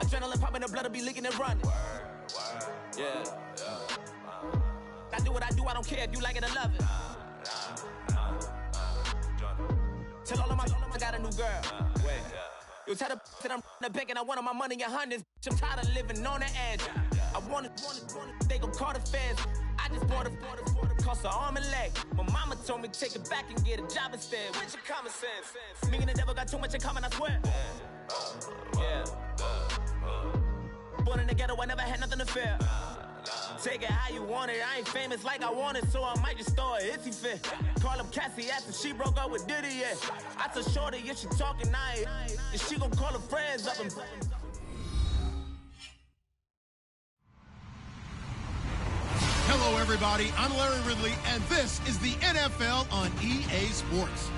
Adrenaline popping, the blood will be leaking and running. Yeah. I do what I do, I don't care if you like it or love it. Tell all of my I got a new girl. Wait. You tell the that I'm the bank and I want all my money in hundreds. I'm tired of living on the edge. I want it, they gon' call the feds. I just bought a cost an arm and leg. My mama told me take it back and get a job instead. Where's your common sense? Me and the devil got too much in common, I swear. Yeah. Born in the ghetto, I never had nothing to fear. Take it how you want it. I ain't famous like I want it, so I might just throw it if he fit. Call up Cassie after she broke up with Diddy, yeah. I told Shorty if she talking, I ain't. And she gon' call her friends up and... Hello, everybody. I'm Larry Ridley, and this is the NFL on EA Sports.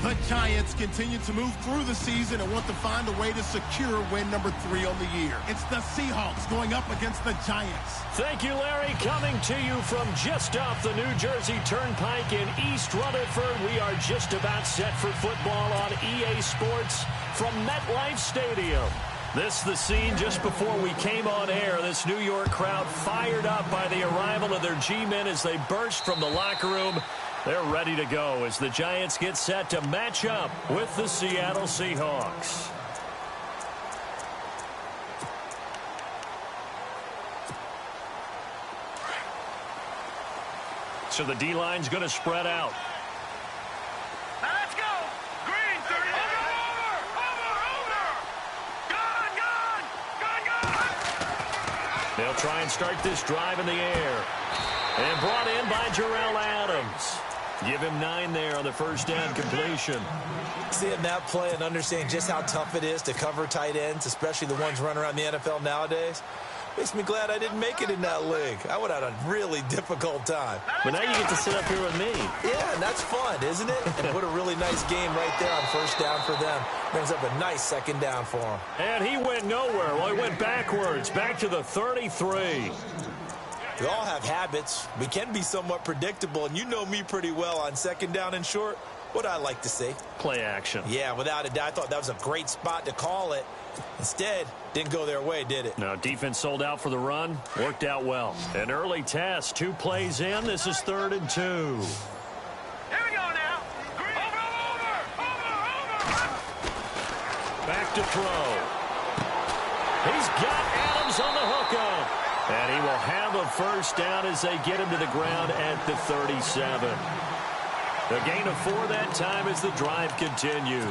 The Giants continue to move through the season and want to find a way to secure win number 3 on the year. It's the Seahawks going up against the Giants. Thank you, Larry. Coming to you from just off the New Jersey Turnpike in East Rutherford, we are just about set for football on EA Sports from MetLife Stadium. This the scene just before we came on air. This New York crowd fired up by the arrival of their G-men as they burst from the locker room. They're ready to go as the Giants get set to match up with the Seattle Seahawks. So the D-line's going to spread out. Now let's go. Green, 30. Over. They'll try and start this drive in the air. And brought in by Jarrell Adams. Give him 9 there on the first down completion. Seeing that play and understanding just how tough it is to cover tight ends, especially the ones running around the NFL nowadays, makes me glad I didn't make it in that league. I would have had a really difficult time. But now you get to sit up here with me. Yeah, and that's fun, isn't it? And put a really nice game right there on first down for them. Brings up a nice second down for him. And he went nowhere. Well, he went backwards, back to the 33. We all have habits. We can be somewhat predictable, and you know me pretty well on second down and short. What I like to see. Play action. Yeah, without a doubt. I thought that was a great spot to call it. Instead, didn't go their way, did it? No, defense sold out for the run. Worked out well. An early test. 2 plays in. This is 3rd and 2. Here we go now. Over. Back to throw. He's got Adams on the hookup. And he will have a first down as they get him to the ground at the 37. A gain of 4 that time as the drive continues.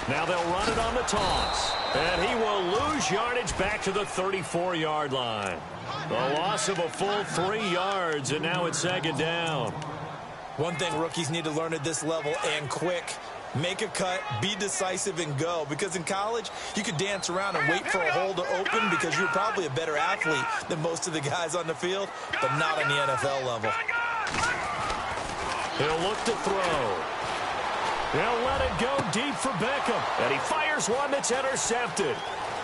Now they'll run it on the toss. And he will lose yardage back to the 34-yard line. The loss of a full 3 yards, and now it's 2nd down. One thing rookies need to learn at this level, and quick. Make a cut, be decisive, and go. Because in college, you could dance around and wait for a hole to open because you're probably a better athlete than most of the guys on the field, but not on the NFL level. He'll look to throw. They'll let it go deep for Beckham. And he fires one that's intercepted.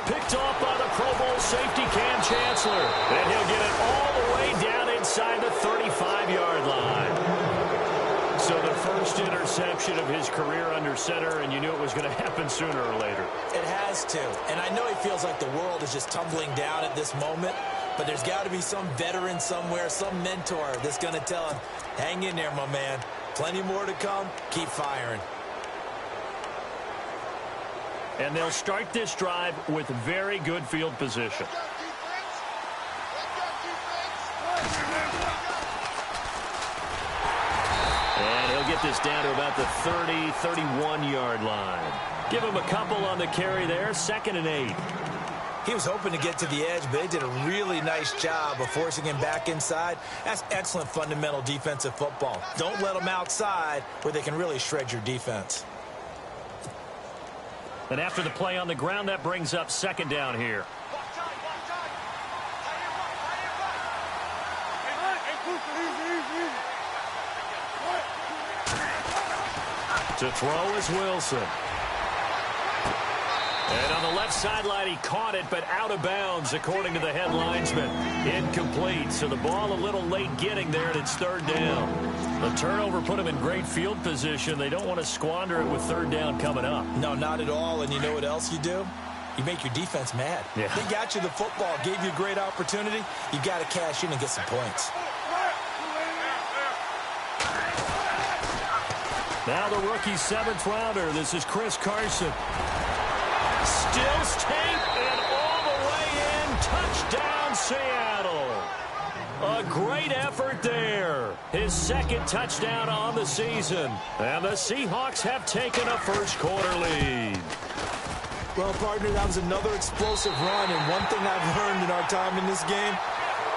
Picked off by the Pro Bowl safety Cam Chancellor. And he'll get it all the way down inside the 35-yard line. So the first interception of his career under center, and you knew it was going to happen sooner or later. It has to. And I know he feels like the world is just tumbling down at this moment, but there's got to be some veteran somewhere, some mentor that's going to tell him, hang in there, my man. Plenty more to come. Keep firing. And they'll start this drive with very good field position. And he'll get this down to about the 30, 31-yard line. Give him a couple on the carry there. 2nd and 8. He was hoping to get to the edge, but they did a really nice job of forcing him back inside. That's excellent fundamental defensive football. Don't let them outside where they can really shred your defense. And after the play on the ground, that brings up 2nd down here. To throw is Wilson. And on the left sideline, he caught it, but out of bounds, according to the head linesman. Incomplete, so the ball a little late getting there, and it's third down. The turnover put him in great field position. They don't want to squander it with third down coming up. No, not at all, and you know what else you do? You make your defense mad. Yeah. They got you the football, gave you a great opportunity. You got to cash in and get some points. Now the rookie seventh rounder. This is Chris Carson. Stills tape and all the way in. Touchdown, Seattle. A great effort there. His second touchdown on the season. And the Seahawks have taken a first quarter lead. Well, partner, that was another explosive run, and one thing I've learned in our time in this game,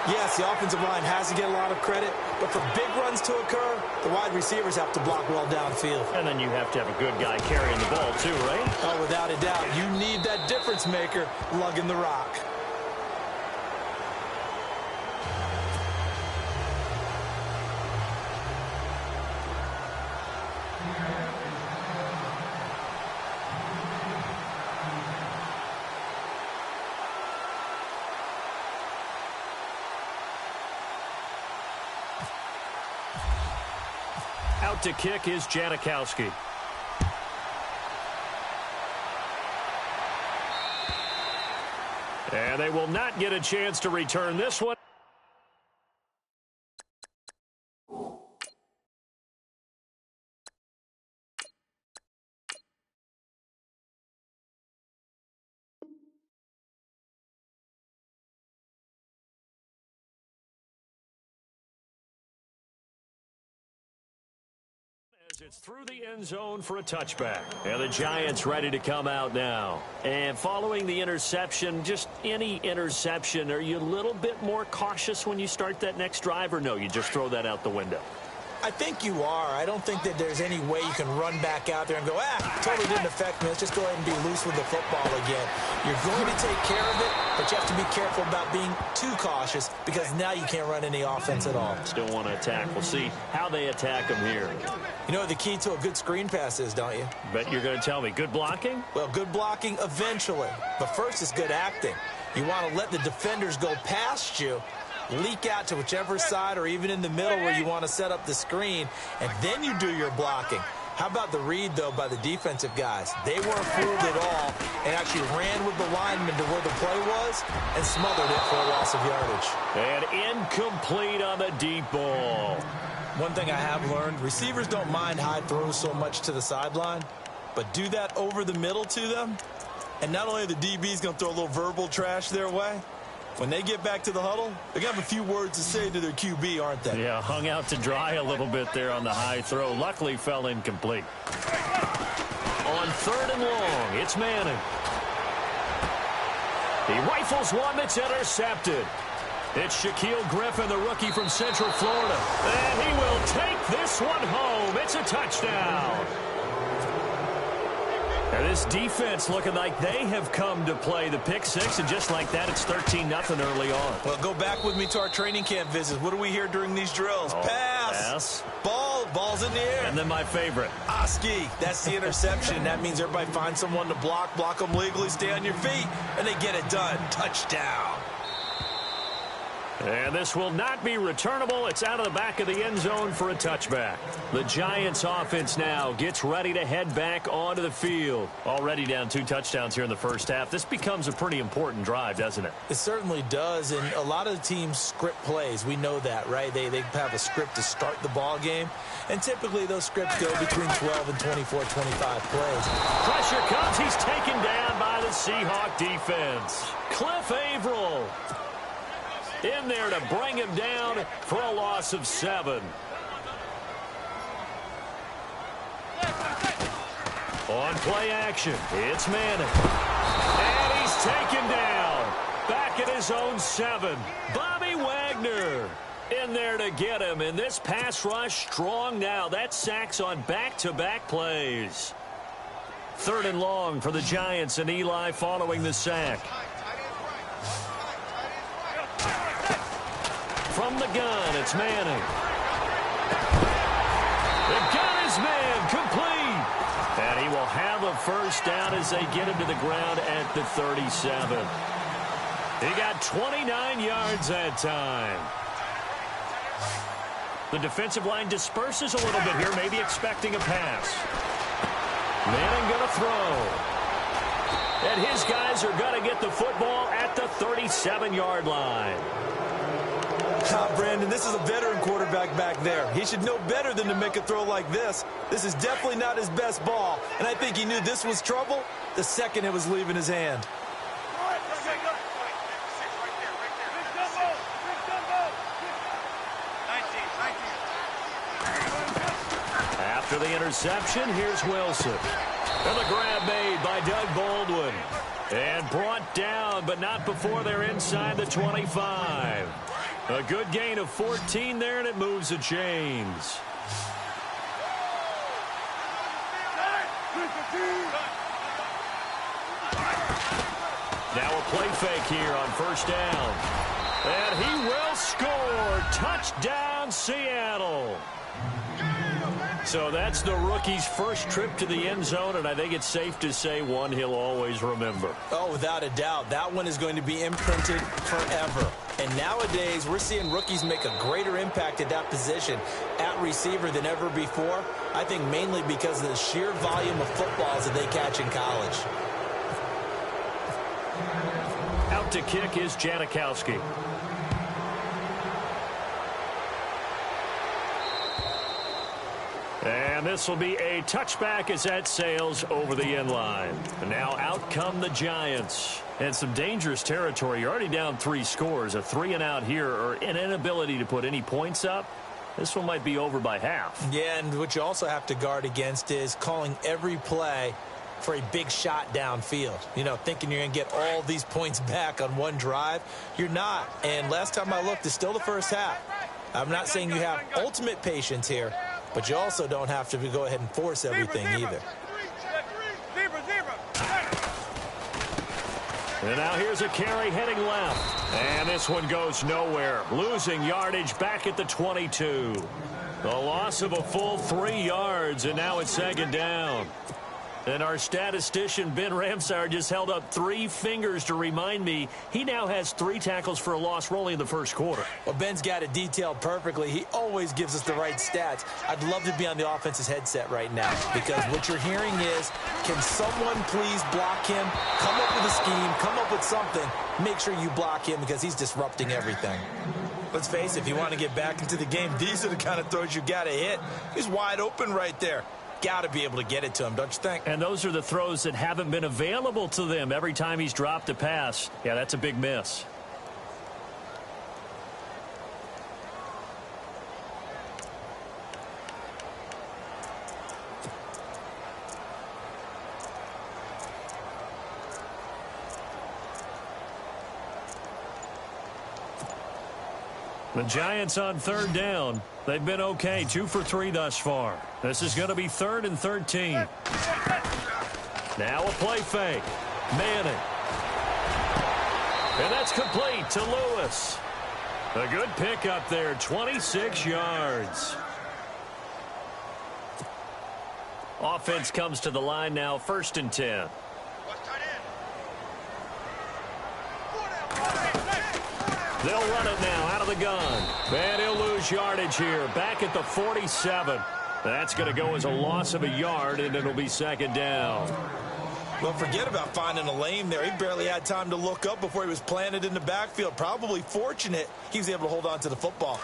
yes, the offensive line has to get a lot of credit, but for big runs to occur, the wide receivers have to block well downfield. And then you have to have a good guy carrying the ball too, right? Oh, without a doubt. You need that difference maker lugging the rock. Out to kick is Janikowski. And they will not get a chance to return this one. It's through the end zone for a touchback. And the Giants ready to come out now. And following the interception, just any interception, are you a little bit more cautious when you start that next drive, or no, you just throw that out the window? I think you are. I don't think that there's any way you can run back out there and go, totally didn't affect me. Let's just go ahead and be loose with the football again. You're going to take care of it, but you have to be careful about being too cautious because now you can't run any offense at all. Still want to attack. We'll see how they attack them here. You know what the key to a good screen pass is, don't you? Bet you're going to tell me. Good blocking? Well, good blocking eventually. But first is good acting. You want to let the defenders go past you, leak out to whichever side or even in the middle where you want to set up the screen, and then you do your blocking. How about the read, though, by the defensive guys? They weren't fooled at all and actually ran with the lineman to where the play was and smothered it for a loss of yardage. And incomplete on the deep ball. One thing I have learned, receivers don't mind high throws so much to the sideline, but do that over the middle to them, and not only are the DBs going to throw a little verbal trash their way, when they get back to the huddle, they're going to have a few words to say to their QB, aren't they? Yeah, hung out to dry a little bit there on the high throw. Luckily fell incomplete. On third and long, it's Manning. He rifles one that's intercepted. It's Shaquille Griffin, the rookie from Central Florida. And he will take this one home. It's a touchdown. And this defense looking like they have come to play the pick six, and just like that, it's 13-0 early on. Well, go back with me to our training camp visits. What do we hear during these drills? Pass. Ball's in the air. And then my favorite. Oski, that's the interception. That means everybody finds someone to block them legally, stay on your feet, and they get it done. Touchdown. And this will not be returnable. It's out of the back of the end zone for a touchback. The Giants offense now gets ready to head back onto the field. Already down 2 touchdowns here in the first half. This becomes a pretty important drive, doesn't it? It certainly does, and a lot of the teams script plays. We know that, right? They have a script to start the ball game, and typically those scripts go between 12 and 24, 25 plays. Pressure comes. He's taken down by the Seahawk defense. Cliff Averill in there to bring him down for a loss of 7. On play action, it's Manning. And he's taken down. Back at his own 7. Bobby Wagner in there to get him. And this pass rush strong now. That's sacks on back-to-back plays. Third and long for the Giants, and Eli following the sack. From the gun, it's Manning. The gun is man, complete. And he will They'll have a first down as they get him to the ground at the 37. He got 29 yards that time. The defensive line disperses a little bit here, maybe expecting a pass. Manning going to throw. And his guys are going to get the football at the 37-yard line. Brandon, this is a veteran quarterback back there. He should know better than to make a throw like this. This is definitely not his best ball. And I think he knew this was trouble the second it was leaving his hand. After the interception, here's Wilson. And the grab made by Doug Baldwin. And brought down, but not before they're inside the 25. A good gain of 14 there, and it moves the chains. Now a play fake here on first down. And he will score. Touchdown, Seattle. So that's the rookie's first trip to the end zone, and I think it's safe to say one he'll always remember. Oh, without a doubt. That one is going to be imprinted forever. And nowadays, we're seeing rookies make a greater impact at that position at receiver than ever before. I think mainly because of the sheer volume of footballs that they catch in college. Out to kick is Janikowski. And this will be a touchback as that sails over the end line. And now out come the Giants. And some dangerous territory. You're already down 3 scores. A 3-and-out here, or an inability to put any points up. This one might be over by half. Yeah, and what you also have to guard against is calling every play for a big shot downfield. You know, thinking you're going to get all these points back on one drive. You're not. And last time I looked, it's still the first half. I'm not saying you have ultimate patience here, but you also don't have to go ahead and force everything either. And now here's a carry heading left. And this one goes nowhere. Losing yardage back at the 22. The loss of a full 3 yards, and now it's second down. And our statistician, Ben Ramsar, just held up 3 fingers to remind me he now has 3 tackles for a loss rolling in the first quarter. Well, Ben's got it detailed perfectly. He always gives us the right stats. I'd love to be on the offense's headset right now, because what you're hearing is, can someone please block him? Come up with a scheme, come up with something. Make sure you block him because he's disrupting everything. Let's face it, if you want to get back into the game, these are the kind of throws you got to hit. He's wide open right there. Got to be able to get it to him, don't you think? And those are the throws that haven't been available to them every time he's dropped a pass. Yeah, that's a big miss. The Giants on third down. They've been okay, 2 for 3 thus far. This is going to be 3rd and 13. Now a play fake. Manning. And that's complete to Lewis. A good pickup there, 26 yards. Offense comes to the line now, 1st and 10. They'll run it now out of the gun. And he'll lose yardage here. Back at the 47. That's going to go as a loss of a yard, and it'll be second down. Well, forget about finding a lane there. He barely had time to look up before he was planted in the backfield. Probably fortunate he was able to hold on to the football.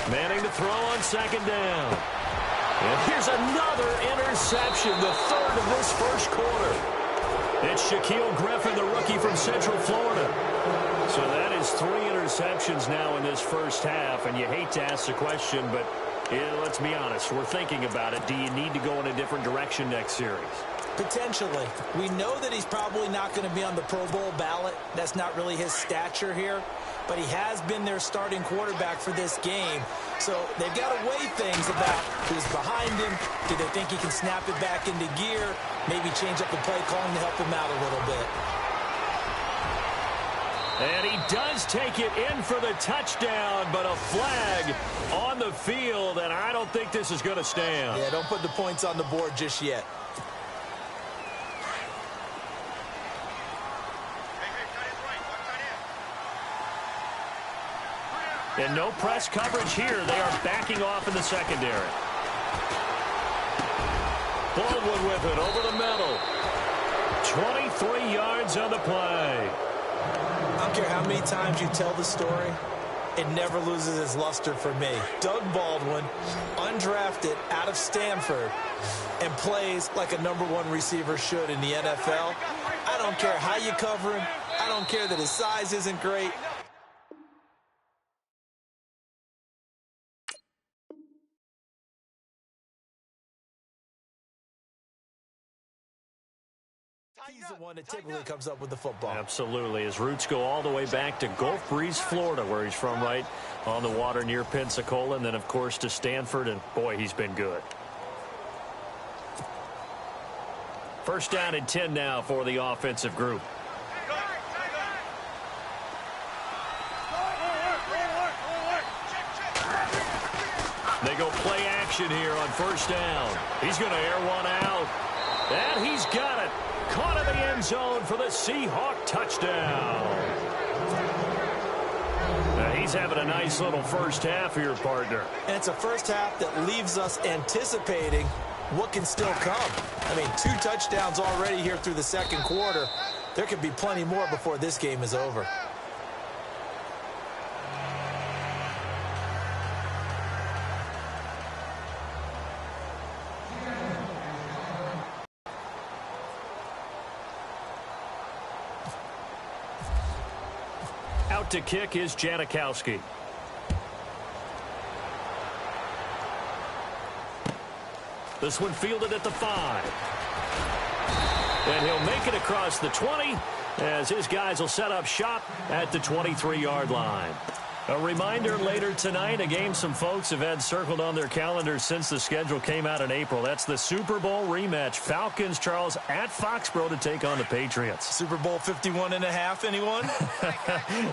Manning to throw on second down. And here's another interception, the 3rd of this first quarter. It's Shaquille Griffin, the rookie from Central Florida. So that is 3 interceptions now in this first half, and you hate to ask the question, but let's be honest, we're thinking about it. Do you need to go in a different direction next series? Potentially. We know that he's probably not going to be on the Pro Bowl ballot. That's not really his stature here. But he has been their starting quarterback for this game. So they've got to weigh things about who's behind him. Do they think he can snap it back into gear? Maybe change up the play calling to help him out a little bit. And he does take it in for the touchdown, but a flag on the field, and I don't think this is going to stand. Yeah, don't put the points on the board just yet. And no press coverage here. They are backing off in the secondary. Baldwin with it over the middle. 23 yards on the play. I don't care how many times you tell the story, it never loses its luster for me. Doug Baldwin, undrafted out of Stanford, and plays like a #1 receiver should in the NFL. I don't care how you cover him. I don't care that his size isn't great. He's the one that typically comes up with the football. Absolutely. His roots go all the way back to Gulf Breeze, Florida, where he's from, right on the water near Pensacola, and then, of course, to Stanford, and, boy, he's been good. First down and 10 now for the offensive group. They go play action here on first down. He's going to air one out, and he's got it. Caught in the end zone for the Seahawk touchdown. He's having a nice little first half here, partner. And it's a first half that leaves us anticipating what can still come. I mean, 2 touchdowns already here through the second quarter. There could be plenty more before this game is over. Out to kick is Janikowski. This one fielded at the 5. And he'll make it across the 20 as his guys will set up shop at the 23-yard line. A reminder later tonight, a game some folks have had circled on their calendars since the schedule came out in April. That's the Super Bowl rematch. Falcons, Charles, at Foxborough to take on the Patriots. Super Bowl 51.5, anyone?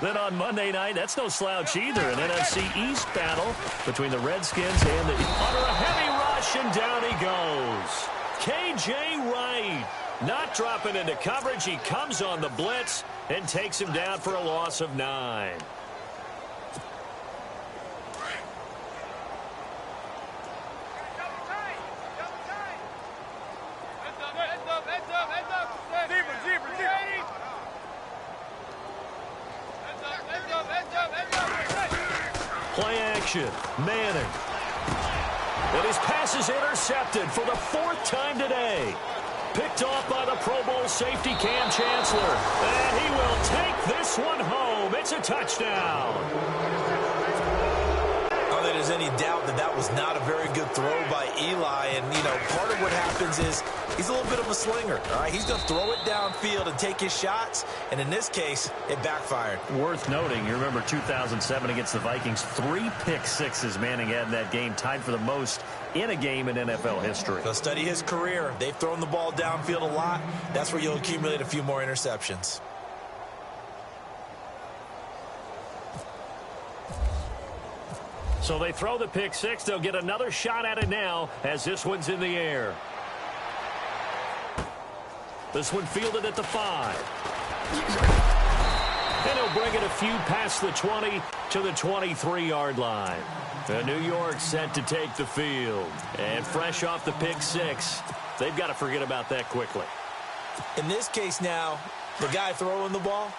Then on Monday night, that's no slouch either. An NFC East battle between the Redskins and the... Under a heavy rush, and down he goes. K.J. Wright not dropping into coverage. He comes on the blitz and takes him down for a loss of 9. Play action. Manning. And his pass is intercepted for the 4th time today. Picked off by the Pro Bowl safety Cam Chancellor. And he will take this one home. It's a touchdown. I don't think there's any doubt that that was not a very good throw by Eli. And, you know, part of what happens is he's a little bit of a slinger. All right, he's going to throw it downfield and take his shots. And in this case, it backfired. Worth noting, you remember 2007 against the Vikings, 3 pick-sixes Manning had in that game, tied for the most in a game in NFL history. Go study his career. They've thrown the ball downfield a lot. That's where you'll accumulate a few more interceptions. So they throw the pick-six. They'll get another shot at it now as this one's in the air. This one fielded at the 5. And he'll bring it a few past the 20 to the 23-yard line. New York set to take the field. And fresh off the pick-six, they've got to forget about that quickly. In this case now, the guy throwing the ball,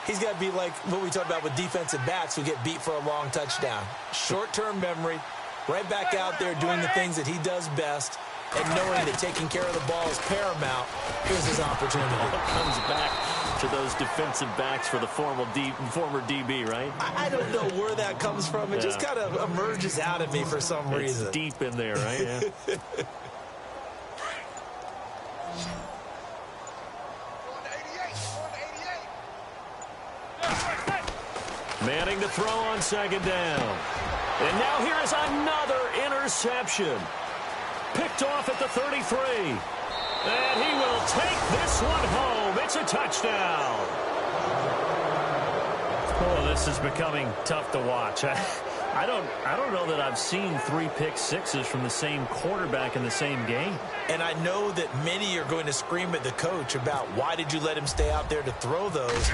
he's got to be like what we talked about with defensive backs who get beat for a long touchdown. Short-term memory, right back out there doing the things that he does best, and knowing that taking care of the ball is paramount. Here's his opportunity. Comes back to those defensive backs for the former DB, right? I don't know where that comes from. It just kind of emerges out of me for some reason. It's deep in there, right? Yeah. Manning to throw on second down. And now here is another interception. Picked off at the 33. And he will take this one home. It's a touchdown. This is becoming tough to watch. I don't know that I've seen 3 pick sixes from the same quarterback in the same game. And I know that many are going to scream at the coach about why did you let him stay out there to throw those.